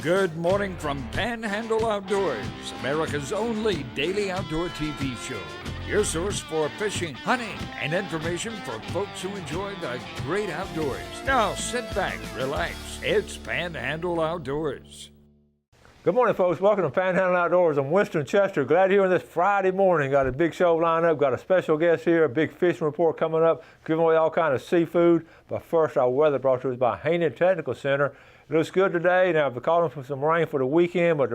Good morning from Panhandle Outdoors, America's only daily outdoor TV show. Your source for fishing, hunting, and information for folks who enjoy the great outdoors. Now sit back, relax. It's Panhandle Outdoors. Good morning, folks. Welcome to Panhandle Outdoors. I'm Winston Chester. Glad you're here on this Friday morning. Got a big show lined up. Got a special guest here, a big fishing report coming up, giving away all kinds of seafood. But first, our weather brought to us by Haney Technical Center. It looks good today. Now, we're calling for some rain for the weekend, but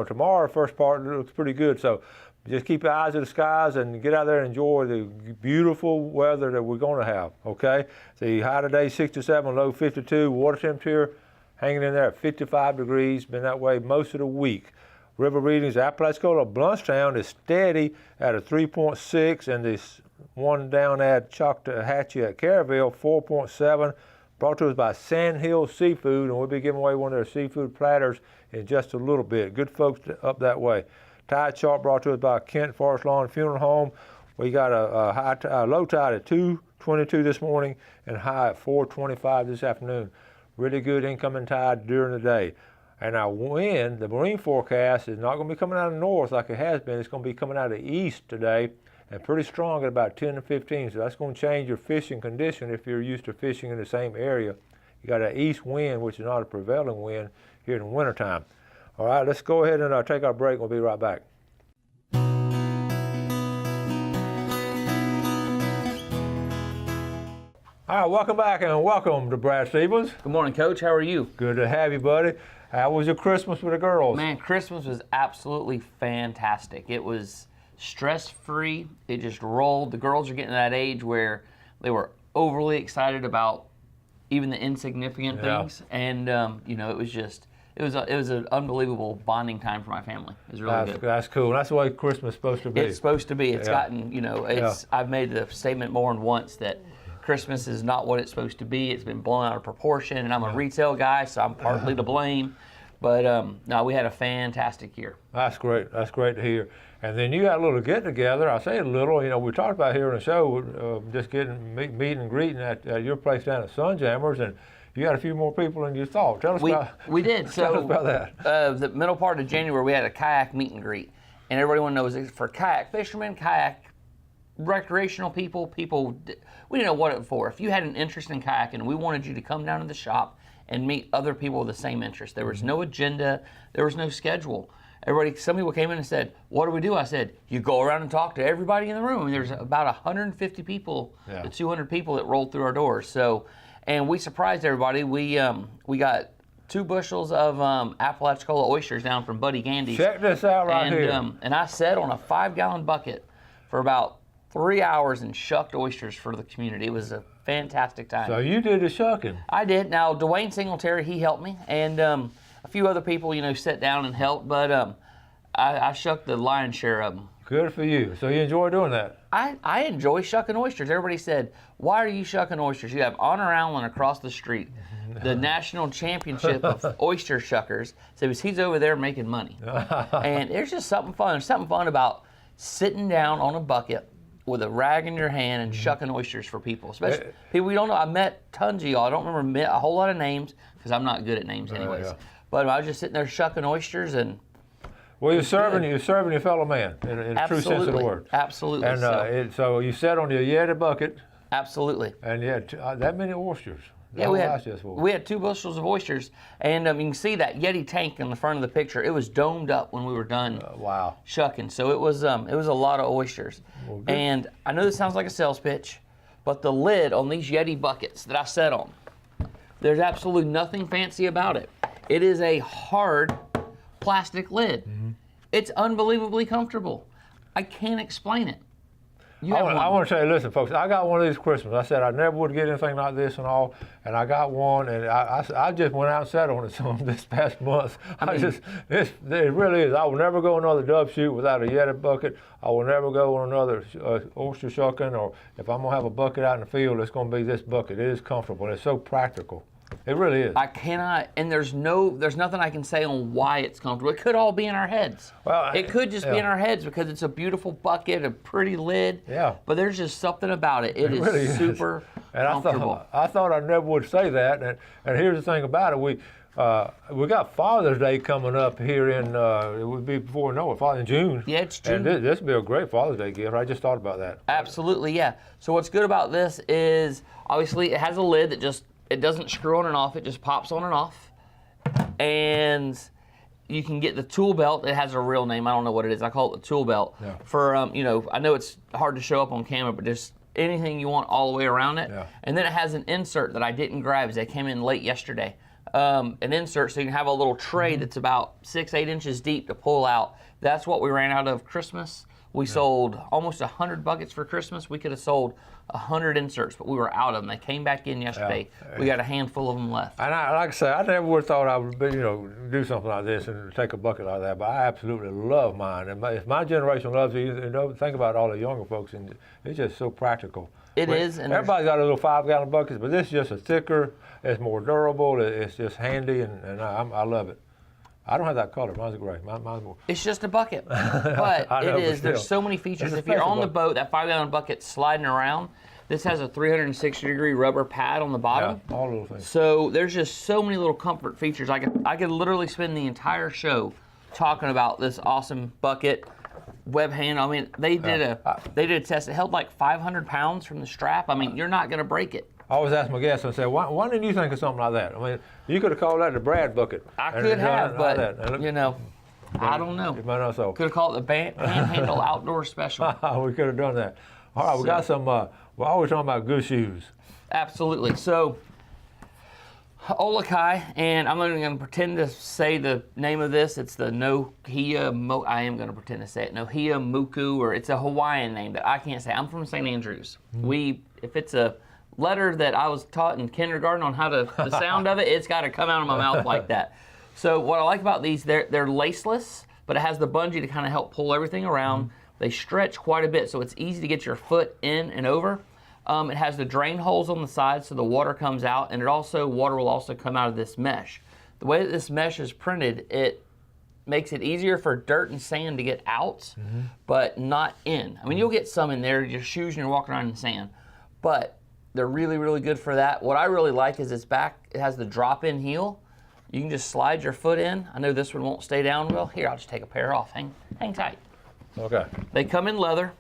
tomorrow, first part, it looks pretty good. So just keep your eyes to the skies and get out there and enjoy the beautiful weather that we're going to have, okay? The high today, 67, low 52. Water temperature hanging in there at 55 degrees. Been that way most of the week. River readings, Apalachicola, Bluntstown is steady at a 3.6, and this one down at Choctawhatchee at Caryville, 4.7. Brought to us by Sandhill Seafood, and we'll be giving away one of their seafood platters in just a little bit. Good folks up that way. Tide chart brought to us by Kent Forest Lawn Funeral Home. We got a low tide at 2:22 this morning and high at 4:25 this afternoon. Really good incoming tide during the day. And our wind, the marine forecast, is not going to be coming out of the north like it has been. It's going to be coming out of the east today, and pretty strong at about 10 to 15. So that's going to change your fishing condition if you're used to fishing in the same area. You got an east wind, which is not a prevailing wind here in the wintertime. All right, let's go ahead and take our break. We'll be right back. All right, welcome back and welcome to Brad Stevens. Good morning, Coach. How are you? Good to have you, buddy. How was your Christmas with the girls? Man, Christmas was absolutely fantastic. It was stress-free. It just rolled. The girls are getting to that age where they were overly excited about even the insignificant things, and it was an unbelievable bonding time for my family. It was really good. That's cool. That's the way Christmas is supposed to be. It's supposed to be. It's gotten, I've made the statement more than once that Christmas is not what it's supposed to be. It's been blown out of proportion, and I'm a retail guy, so I'm partly to blame. But no, we had a fantastic year. That's great. That's great to hear. And then you had a little get-together. I say a little. We talked about here on the show, just getting meeting and greeting at your place down at Sunjammers, and you had a few more people than you thought. Tell us about. We did. Tell us about that. The middle part of January, we had a kayak meet and greet, and everyone knows it's for kayak fishermen, kayak recreational people, we didn't know what it was for. If you had an interest in kayaking, we wanted you to come down to the shop and meet other people with the same interest. There was no agenda, there was no schedule. Some people came in and said, what do we do? I said, you go around and talk to everybody in the room. And there's about 150 people to 200 people that rolled through our doors. So, and we surprised everybody. We got 2 bushels of Apalachicola oysters down from Buddy Gandy's. Check this out right here. And I sat on a 5-gallon bucket for about 3 hours and shucked oysters for the community. It was a fantastic time. So you did the shucking? I did. Now, Dwayne Singletary, he helped me, and a few other people, sat down and helped, but I shucked the lion's share of them. Good for you. So you enjoy doing that? I enjoy shucking oysters. Everybody said, why are you shucking oysters? You have Honor Allen across the street, the national championship of oyster shuckers. So he's over there making money. And there's just something fun. There's something fun about sitting down on a bucket with a rag in your hand and shucking oysters for people, especially people you don't know. I met tons of y'all. I don't remember a whole lot of names because I'm not good at names anyways. But I was just sitting there shucking oysters and. Well, you're serving your fellow man in a true sense of the word. Absolutely. And so you sat on your Yeti bucket. Absolutely. And you had that many oysters. Yeah, we had 2 bushels of oysters, and you can see that Yeti tank in the front of the picture. It was domed up when we were done shucking, so it was a lot of oysters. Well, and I know this sounds like a sales pitch, but the lid on these Yeti buckets that I sat on, there's absolutely nothing fancy about it. It is a hard plastic lid. It's unbelievably comfortable. I can't explain it. I want to tell you, listen, folks, I got one of these Christmas. I said I never would get anything like this and all, and I got one, and I just went out and sat on it some this past month. It really is. I will never go another dove shoot without a Yeti bucket. I will never go on another oyster shucking, or if I'm going to have a bucket out in the field, it's going to be this bucket. It is comfortable, and it's so practical. It really is. I cannot, and there's nothing I can say on why it's comfortable. It could all be in our heads. Well, it could just be in our heads because it's a beautiful bucket, a pretty lid. Yeah. But there's just something about it. It is really super comfortable. I thought I never would say that, and here's the thing about it. We got Father's Day coming up here in, it would be before in June. Yeah, it's June. And this would be a great Father's Day gift. I just thought about that. Absolutely, yeah. So what's good about this is, obviously, it has a lid that it doesn't screw on and off. It just pops on and off. And you can get the tool belt. It has a real name. I don't know what it is. I call it the tool belt. Yeah. For, I know it's hard to show up on camera, but just anything you want all the way around it. Yeah. And then it has an insert that I didn't grab as they came in late yesterday. An insert so you can have a little tray that's about 6-8 inches deep to pull out. That's what we ran out of Christmas. We sold almost 100 buckets for Christmas. We could have sold 100 inserts, but we were out of them. They came back in yesterday. Yeah. We got a handful of them left. And like I say, I never would have thought I would, do something like this and take a bucket like that. But I absolutely love mine. And if my generation loves it, think about all the younger folks, and it's just so practical. It is. And everybody's got a little 5-gallon buckets, but this is just a thicker. It's more durable. It's just handy, and I love it. I don't have that color. Mine's gray. Mine's more. It's just a bucket, but know, it is. but There's so many features. It's a If you're on the special boat, that 5-gallon bucket sliding around, this has a 360-degree rubber pad on the bottom. Yeah, all little things. So there's just so many little comfort features. I could literally spend the entire show talking about this awesome bucket. Web handle. I mean, they did a test. It held like 500 pounds from the strap. I mean, you're not going to break it. I always ask my guests, I say, why didn't you think of something like that? I mean, you could have called that the Brad bucket. I could have, but, look, I don't know. You might not so. Could have called it the Panhandle Outdoor Special. We could have done that. All right, we got some, we're always talking about good shoes. Absolutely. So, Olakai, and I'm not even going to pretend to say the name of this. It's the I am going to pretend to say it. Nohia Muku, or it's a Hawaiian name that I can't say. I'm from St. Andrews. If it's a letter that I was taught in kindergarten on how to, the sound of it, it's got to come out of my mouth like that. So what I like about these, they're laceless, but it has the bungee to kind of help pull everything around. They stretch quite a bit, so it's easy to get your foot in and over. It has the drain holes on the side so the water comes out, and water will also come out of this mesh. The way that this mesh is printed, it makes it easier for dirt and sand to get out, but not in. I mean, you'll get some in there, your shoes, and you're walking around in sand, but they're really, really good for that. What I really like is it has the drop-in heel. You can just slide your foot in. I know this one won't stay down well. Here, I'll just take a pair off. Hang tight. Okay. They come in leather,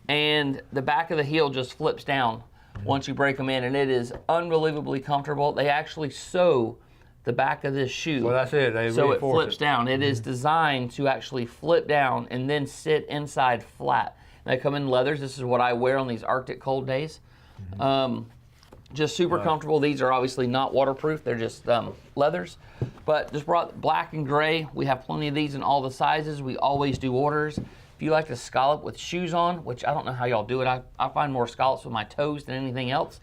and the back of the heel just flips down once you break them in, and it is unbelievably comfortable. They actually sew the back of this shoe. Well, that's it. So it flips down. It is designed to actually flip down and then sit inside flat. They come in leathers. This is what I wear on these Arctic cold days. Just super comfortable. These are obviously not waterproof. They're just leathers. But just brought black and gray. We have plenty of these in all the sizes. We always do orders. If you like to scallop with shoes on, which I don't know how y'all do it. I find more scallops with my toes than anything else.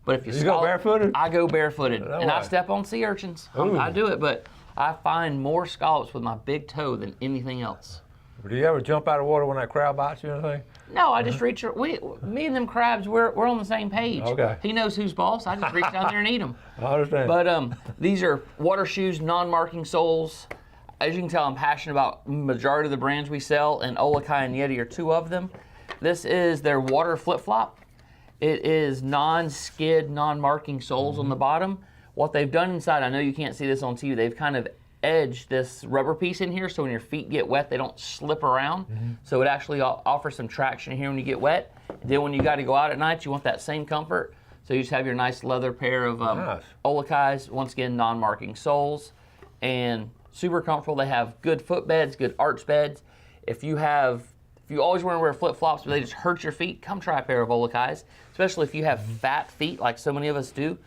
But if you go barefooted? I go barefooted. No and way. I step on sea urchins. I do it, but I find more scallops with my big toe than anything else. Do you ever jump out of water when that crab bites you or anything? No, I just reach. Me and them crabs, we're on the same page. Okay. He knows who's boss. I just reach down there and eat them. I understand. But these are water shoes, non-marking soles. As you can tell, I'm passionate about the majority of the brands we sell, and Olakai and Yeti are two of them. This is their water flip-flop. It is non-skid, non-marking soles on the bottom. What they've done inside, I know you can't see this on TV, they've kind of edged this rubber piece in here so when your feet get wet, they don't slip around. So it actually offers some traction here when you get wet. Then when you got to go out at night, you want that same comfort. So you just have your nice leather pair of Olakais, once again, non-marking soles, and super comfortable. They have good foot beds, good arch beds. If you always want to wear flip-flops but they just hurt your feet, come try a pair of Olakais, especially if you have fat feet like so many of us do.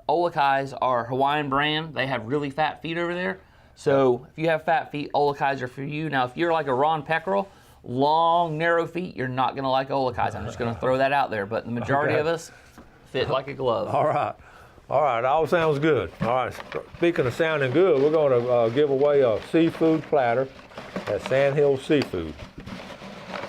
Olakais are a Hawaiian brand. They have really fat feet over there. So if you have fat feet, Olakais are for you. Now, if you're like a Ron Peckerel, long, narrow feet, you're not going to like Olakais. I'm just going to throw that out there. But the majority of us fit like a glove. All right, all sounds good. All right, speaking of sounding good, we're going to give away a seafood platter at Sandhill Seafood.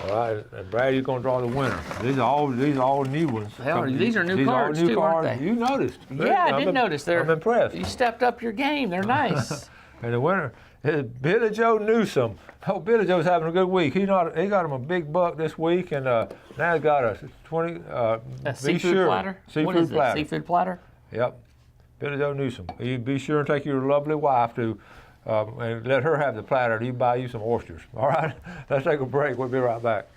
All right, and Brad, you're going to draw the winner. These are all new ones. Hell, these are new cards too, aren't they? You noticed. Yeah, I did notice. I'm impressed. You stepped up your game. They're nice. And the winner is Billy Joe Newsome. Oh, Billy Joe's having a good week. He got him a big buck this week, and now he's got a 20. A seafood platter. Seafood what is platter. It? Seafood platter. Yep. Billy Joe Newsom. You be sure and take your lovely wife to and let her have the platter. You buy you some oysters. All right? Let's take a break. We'll be right back.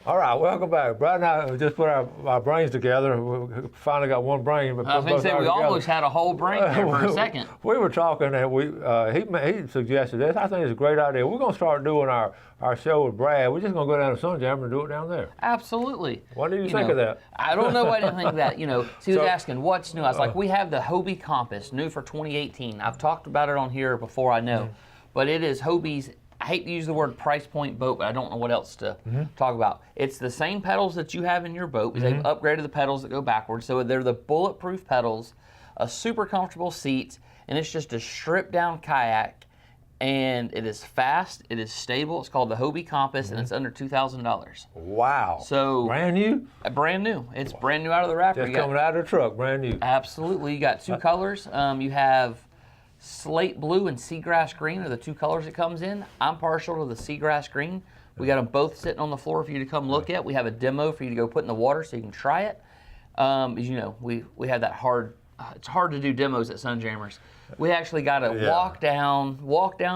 All right, welcome back. Brad and I just put our brains together. We finally got one brain. But I was going to say, we almost had a whole brain there for a second. We were talking, and he suggested this. I think it's a great idea. We're going to start doing our show with Brad. We're just going to go down to Sunjammer and do it down there. Absolutely. What did you think of that? I don't know why I didn't think of that. See, he was asking, what's new? I was like, we have the Hobie Compass, new for 2018. I've talked about it on here before, I know. But it is Hobie's, I hate to use the word price point boat, but I don't know what else to talk about. It's the same pedals that you have in your boat, because they've upgraded the pedals that go backwards. So they're the bulletproof pedals, a super comfortable seat, and it's just a stripped down kayak. And it is fast, it is stable. It's called the Hobie Compass, and it's under $2,000. Wow. So brand new? Brand new. It's brand new out of the wrapper. Just coming out of the truck, brand new. Absolutely. You got two colors. You have slate blue and seagrass green are the two colors it comes in. I'm partial to the seagrass green. We got them both sitting on the floor for you to come look at. We have a demo for you to go put in the water so you can try it. As you know, we have that hard. It's hard to do demos at Sunjammers. We actually got to walk down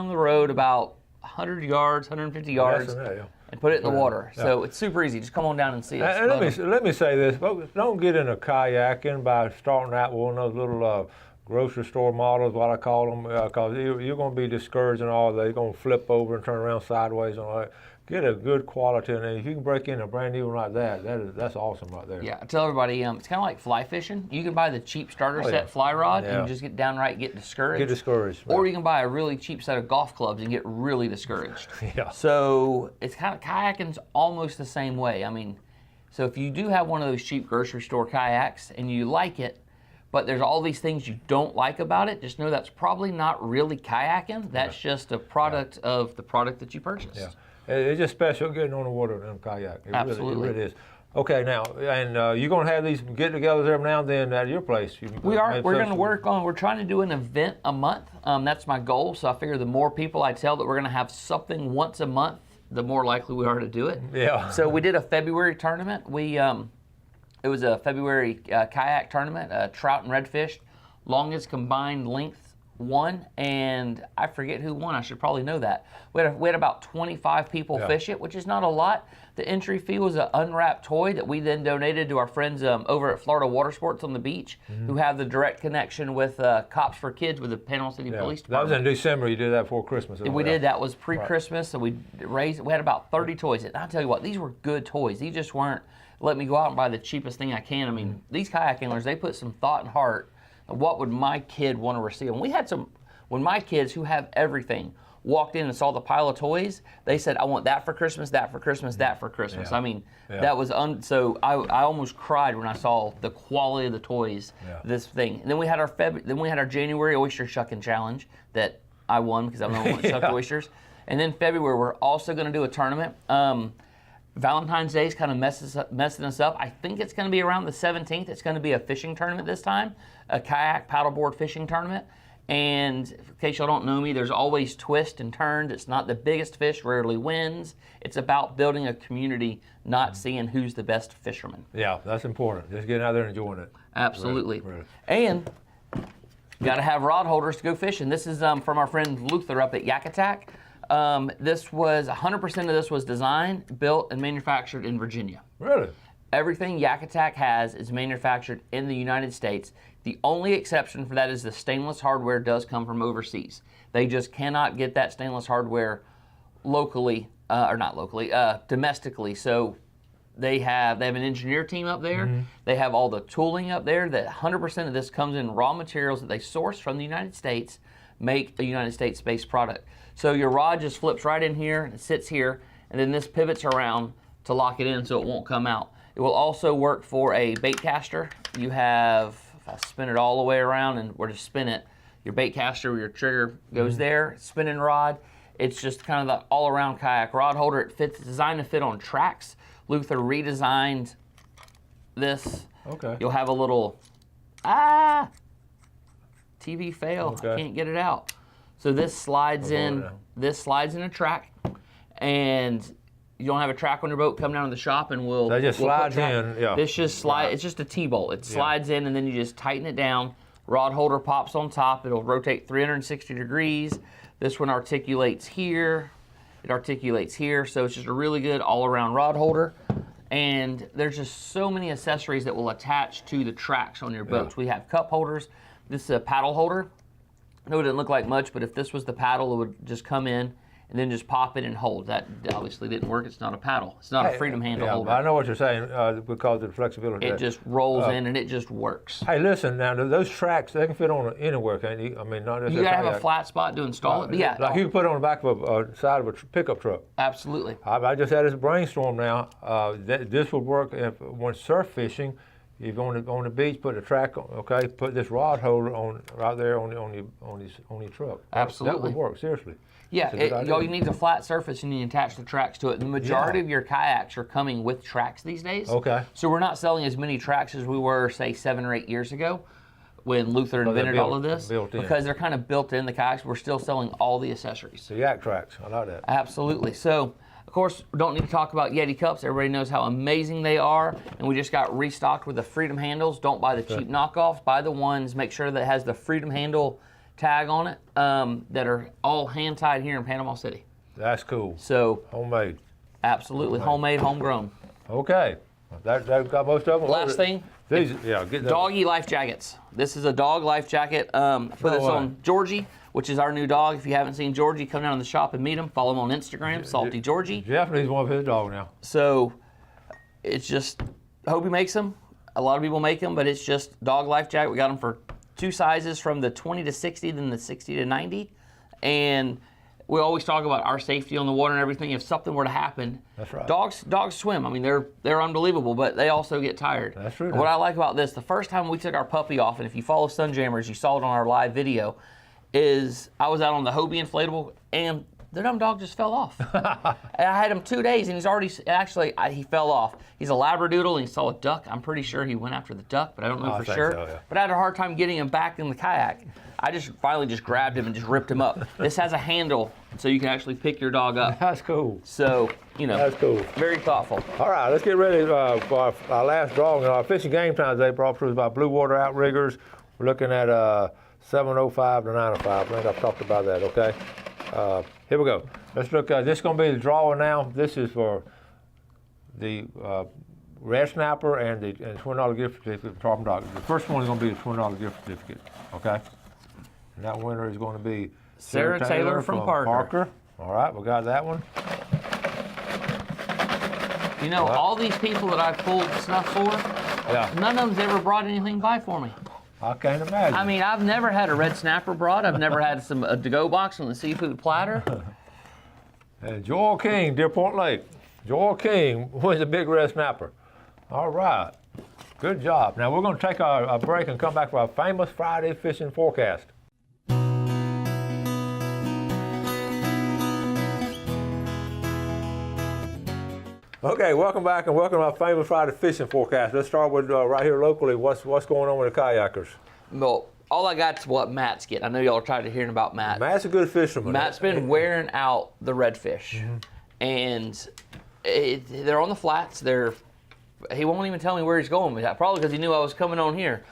the road about 100 yards, 150 yards, and put it in the water. So it's super easy. Just come on down and see us. And let me say this, folks. Don't get into kayaking by starting out with one of those little grocery store models, what I call them, because you're going to be discouraged and all that. You're going to flip over and turn around sideways and all that. Get a good quality, and if you can break in a brand new one like that's awesome right there. Yeah, I tell everybody, it's kind of like fly fishing. You can buy the cheap starter set fly rod and just get discouraged. Get discouraged. Or you can buy a really cheap set of golf clubs and get really discouraged. So it's kind of, kayaking's almost the same way. I mean, so if you do have one of those cheap grocery store kayaks and you like it, but there's all these things you don't like about it, just know that's probably not really kayaking. That's just a product of the product that you purchased. Yeah. It's just special getting on the water in them kayak. Absolutely. It really is. Okay, now, and you're going to have these get-togethers every now and then at your place. We are. We're going to work on, we're trying to do an event a month. That's my goal. So I figure the more people I tell that we're going to have something once a month, the more likely we are to do it. Yeah. So we did a February tournament. It was a February kayak tournament, trout and redfish, longest combined length won, and I forget who won. I should probably know that. We had about 25 people fish it, which is not a lot. The entry fee was an unwrapped toy that we then donated to our friends over at Florida Water Sports on the beach, who have the direct connection with Cops for Kids with the Panhandle City Police Department. That was in December. You did that before Christmas. We did. That was pre-Christmas, so we had about 30 toys. And I'll tell you what, these were good toys. These just weren't, let me go out and buy the cheapest thing I can. I mean, these kayak anglers, they put some thought and heart. What would my kid want to receive? And we had when my kids, who have everything, walked in and saw the pile of toys, they said, I want that for Christmas, that for Christmas, that for Christmas. I mean, that was, so I almost cried when I saw the quality of the toys, this thing. And then we had our January oyster shucking challenge that I won because I'm the only one that shucked oysters. And then February, we're also going to do a tournament. Valentine's Day is kind of messing us up. I think it's going to be around the 17th. It's going to be a fishing tournament this time, a kayak paddleboard fishing tournament. And in case y'all don't know me, there's always twists and turns. It's not the biggest fish rarely wins. It's about building a community, not seeing who's the best fisherman. Yeah, that's important. Just getting out there and enjoying it. Absolutely. Really. And you got to have rod holders to go fishing. This is from our friend Luther up at Yak Attack. 100% of this was designed, built, and manufactured in Virginia. Really? Everything Yak Attack has is manufactured in the United States. The only exception for that is the stainless hardware does come from overseas. They just cannot get that stainless hardware locally, or not locally, domestically. So they have an engineer team up there. They have all the tooling up there. That 100% of this comes in raw materials that they source from the United States, make a United States-based product. So your rod just flips right in here, and it sits here, and then this pivots around to lock it in so it won't come out. It will also work for a bait caster. You have, if I spin it all the way around and we're to spin it, your bait caster where your trigger goes there, spinning rod. It's just kind of the all-around kayak rod holder. It's designed to fit on tracks. Luther redesigned this. Okay. You'll have a little, TV fail. Okay. I can't get it out. So this slides in. This slides in a track, and you don't have a track on your boat, come down to the shop and we'll just we'll slides in. Yeah. This just slide. It's just a T-bolt. It slides in and then you just tighten it down. Rod holder pops on top. It'll rotate 360 degrees. This one articulates here. It articulates here. So it's just a really good all-around rod holder. And there's just so many accessories that will attach to the tracks on your boats. We have cup holders. This is a paddle holder. I know it didn't look like much, but if this was the paddle, it would just come in and then just pop it and hold. That obviously didn't work. It's not a paddle. It's not a freedom handle holder. I know what you're saying because of the flexibility. It just rolls in and it just works. Hey, listen, now those tracks, they can fit on anywhere, can't you? I mean, not necessarily. You gotta have a flat spot to install it. But yeah, like you can put it on the back of a side of a pickup truck. Absolutely. I just had this brainstorm now. This would work when surf fishing. If on the beach, put a track on, okay, put this rod holder on right there on your truck. Absolutely. That would work, seriously. Yeah, all you need is a flat surface and you attach the tracks to it. The majority of your kayaks are coming with tracks these days. Okay. So we're not selling as many tracks as we were, say, 7 or 8 years ago when Luther invented all of this. Because they're kind of built in the kayaks. We're still selling all the accessories. The yak tracks, I like that. Absolutely. So, of course, we don't need to talk about Yeti cups. Everybody knows how amazing they are. And we just got restocked with the Freedom handles. Don't buy the cheap knockoffs. Buy the ones. Make sure that it has the Freedom handle tag on it that are all hand tied here in Panama City. That's cool. So homemade. Absolutely, homemade, homegrown. Okay, that got most of them. Last thing. These, get those. Doggy life jackets. This is a dog life jacket. Put this on Georgie, which is our new dog. If you haven't seen Georgie, come down to the shop and meet him. Follow him on Instagram, Salty Georgie. Jeff needs one of his dog now. So it's just Hobie makes them. A lot of people make them, but it's just dog life jacket. We got them for 2 sizes, from the 20 to 60, then the 60 to 90. And we always talk about our safety on the water and everything. If something were to happen, that's right. Dogs swim. I mean, they're unbelievable, but they also get tired. That's true. What I like about this, the first time we took our puppy off, and if you follow Sunjammers, you saw it on our live video, is I was out on the Hobie inflatable, and the dumb dog just fell off. And I had him 2 days, and he's already, he fell off. He's a Labradoodle, and he saw a duck. I'm pretty sure he went after the duck, but I don't know for sure. So, yeah. But I had a hard time getting him back in the kayak. I just finally just grabbed him and just ripped him up. This has a handle, so you can actually pick your dog up. That's cool. So, that's cool. Very thoughtful. All right, let's get ready for our last drawing. Our fishing game times they brought to us by Blue Water Outriggers. We're looking at 705 to 905. I think I've talked about that, okay? Here we go. Let's look. This is going to be the drawing now. This is for the red snapper and the $20 gift certificate from Dog. The first one is going to be the $20 gift certificate, okay? And that winner is going to be Sarah Taylor from Parker. All right, we got that one. You know, all these people that I've pulled snuff for, none of them's ever brought anything by for me. I can't imagine. I mean, I've never had a red snapper brought. I've never had a to-go box on the seafood platter. And Joel King, Deer Point Lake. Joel King wins the big red snapper. All right. Good job. Now we're going to take a break and come back for our famous Friday fishing forecast. Okay, welcome back and welcome to our famous Friday fishing forecast. Let's start with right here locally. What's going on with the kayakers? Well, all I got's what Matt's getting. I know y'all are tired of hearing about Matt. Matt's a good fisherman. Matt's been wearing out the redfish, and they're on the flats. He won't even tell me where he's going with that, probably because he knew I was coming on here.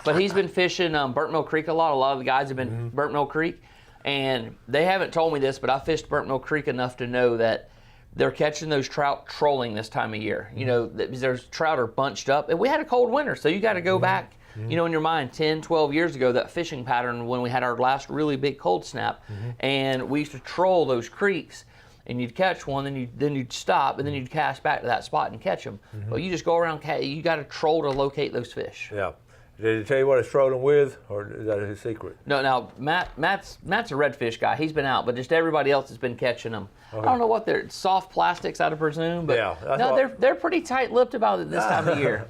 But he's been fishing Burnt Mill Creek a lot. A lot of the guys have been Burnt Mill Creek, and they haven't told me this, but I fished Burnt Mill Creek enough to know that they're catching those trout trolling this time of year. You know, there's trout are bunched up, and we had a cold winter, so you got to go back, you know, in your mind 10, 12 years ago, that fishing pattern when we had our last really big cold snap, and we used to troll those creeks. And you'd catch one, then you'd stop, and then you'd cast back to that spot and catch them. Well, you just go around, you got to troll to locate those fish. Yeah. Did he tell you what he's trolling with, or is that his secret? No, now Matt's a redfish guy. He's been out, but just everybody else has been catching them. Okay. I don't know what they're soft plastics, I'd presume, but they're pretty tight-lipped about it this time of year.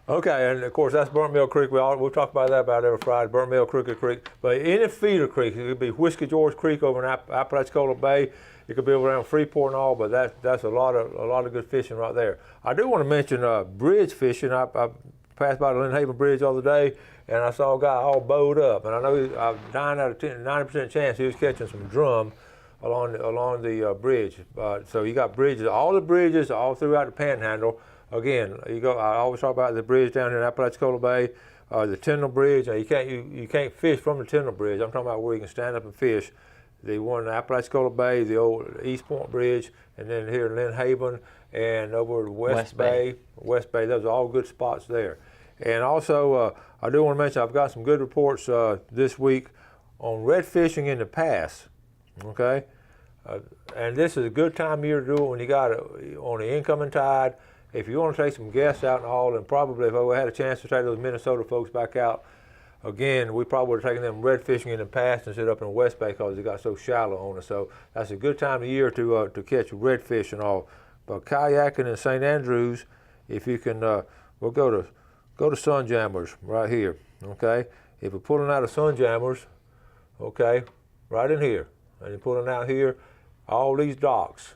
Okay, and of course that's Burnt Mill Creek. We'll talk about that about every Friday. Burnt Mill, Crooked Creek, but any feeder creek, it could be Whiskey George Creek over in Apalachicola Bay. It could be around Freeport and all, but that's a lot of good fishing right there. I do want to mention bridge fishing. I passed by the Lynn Haven Bridge the other day, and I saw a guy all bowed up, and I know 9 out of 10, 90% chance he was catching some drum along the bridge. So you got bridges, all the bridges all throughout the Panhandle. Again, I always talk about the bridge down here in Apalachicola Bay, the Tyndall Bridge. Now you can't fish from the Tyndall Bridge. I'm talking about where you can stand up and fish. The one in Apalachicola Bay, the old East Point Bridge, and then here in Lynn Haven and over to West Bay. West Bay, those are all good spots there. And also, I do want to mention I've got some good reports this week on red fishing in the pass. Okay, and this is a good time of year to do it when you got it on the incoming tide. If you want to take some guests out and all, and probably if I had a chance to take those Minnesota folks back out, again, we probably would have taken them red fishing in the past instead up in West Bay because it got so shallow on us. So that's a good time of year to catch redfish and all. But kayaking in St. Andrews, if you can, we'll go to Sunjammers right here. Okay, if we're pulling out of Sunjammers, okay, right in here, and you're pulling out here, all these docks.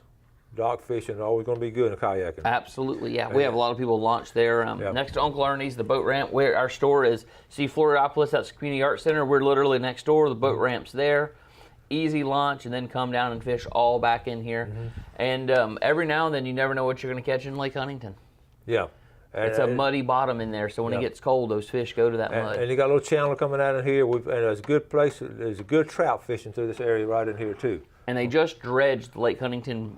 Dock fishing is always going to be good in kayaking. Absolutely, yeah. We have a lot of people launch there. Next to Uncle Ernie's, the boat ramp, where our store is. See Floridopolis, that's the Community Arts Center. We're literally next door. The boat ramp's there. Easy launch, and then come down and fish all back in here. And every now and then, you never know what you're going to catch in Lake Huntington. Yeah. And it's a muddy bottom in there, so when it gets cold, those fish go to that mud. And you got a little channel coming out in here. And it's a good place. There's a good trout fishing through this area right in here, too. And they just dredged the Lake Huntington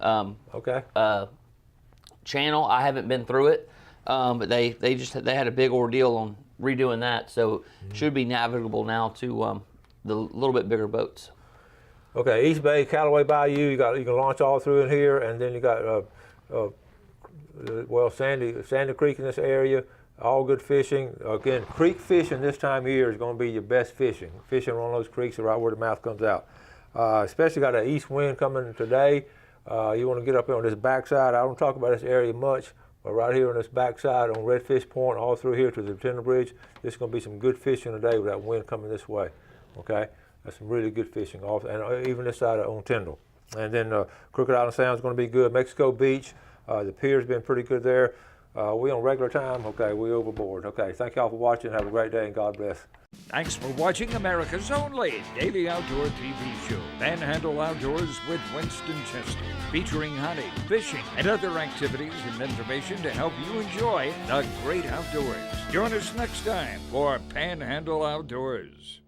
channel. I haven't been through it, but they had a big ordeal on redoing that, so it should be navigable now to the little bit bigger boats. Okay, East Bay, Callaway Bayou, you can launch all through in here, and then you got Sandy Creek in this area. All good fishing. Again, creek fishing this time of year is going to be your best fishing. Fishing on those creeks right where the mouth comes out. Especially got an east wind coming today. You want to get up here on this backside. I don't talk about this area much, but right here on this backside on Redfish Point, all through here to the Tyndall Bridge, this is going to be some good fishing today with that wind coming this way. Okay, that's some really good fishing. And even this side on Tyndall. And then Crooked Island Sound is going to be good. Mexico Beach, the pier's been pretty good there. We on regular time. Okay, we overboard. Okay, thank y'all for watching. Have a great day and God bless. Thanks for watching America's only daily outdoor TV show, Panhandle Outdoors with Winston Chester, featuring hunting, fishing, and other activities and information to help you enjoy the great outdoors. Join us next time for Panhandle Outdoors.